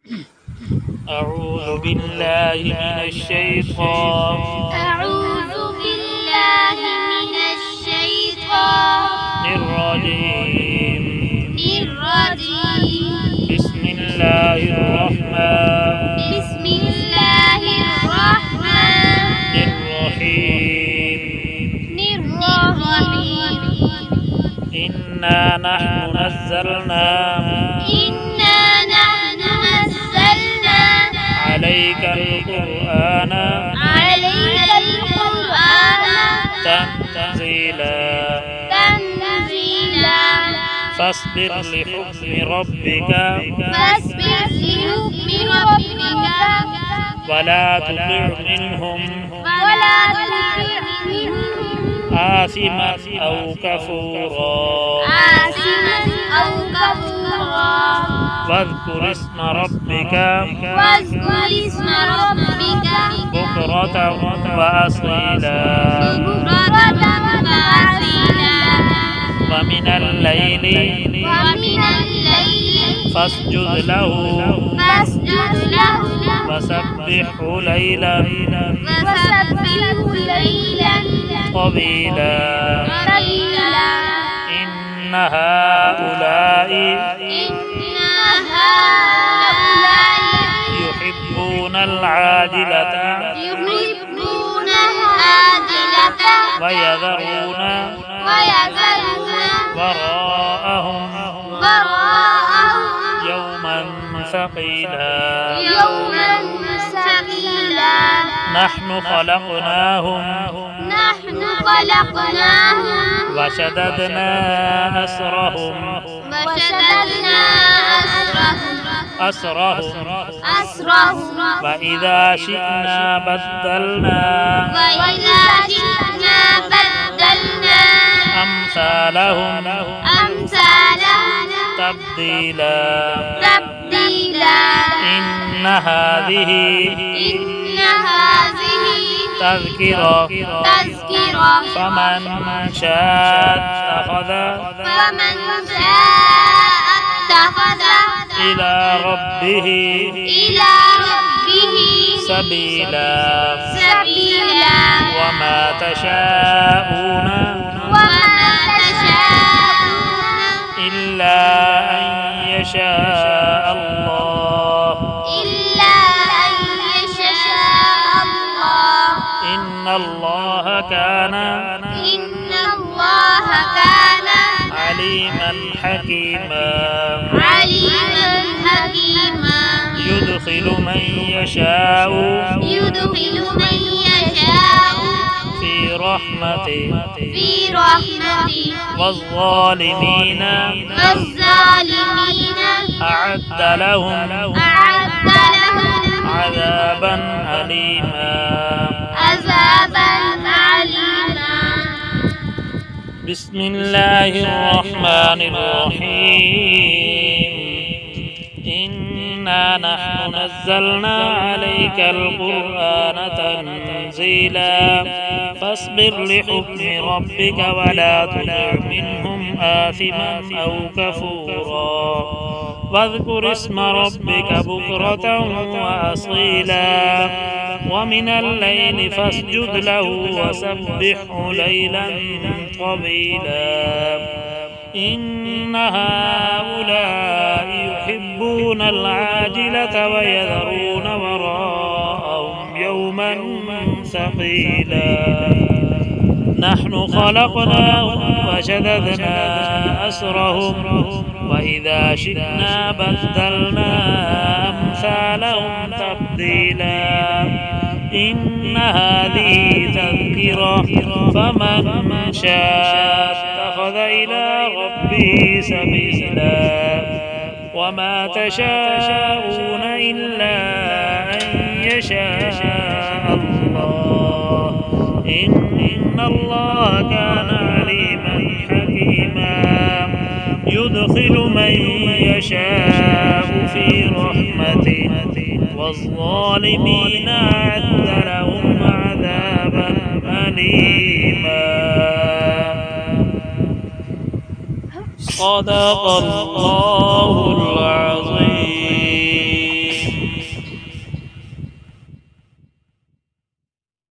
أعوذ بالله من الشيطان الرجيم. بسم الله الرحمن الرحيم. إنا نحن نزلنا عليك القرآن تنزيلا فاصبر لحكم ربك ولا تطع منهم آثما أو كفورا واذكر اسم ربك بكرة وأصيلا ومن الليل فاسجد له وسبحه ليلا طويلا إن هؤلاء يحبون العاجلة ويذرون وراءهم يوما ثقيلا نحن خلقناهم وشددنا أسرهم وإذا شئنا بدلنا أمثالهم تبديلا إن هذه تذكرة فمن شاء اتخذ إلى ربه سبيلا وما تشاءون إلا أن يشاء الله إن الله كان عليما حكيما يدخل من يشاء في رحمته والظالمين أعد لهم عذابا أليما. بسم الله الرحمن الرحيم. إنا نحن نزلنا عليك القرآن تنزيلا فاصبر لحكم ربك ولا تطع منهم آثما أو كفورا واذكر اسم ربك بكرة وأصيلا ومن الليل فاسجد له وسبحه ليلا طويلا إن هؤلاء يحبون العاجلة ويذرون وراءهم يوما ثقيلا نحن خلقناهم وشددنا أسرهم وإذا شئنا بدلنا أمثالهم تبديلا إن هذه تذكرة فمن شاء اتخذ إلى ربه سبيلا وما تشاءون إلا أن يشاء الله إن الله كان عليما حكيما يدخل من يشاء في رحمته والظالمين أعد لهم عذابا أليما. صدق الله العظيم.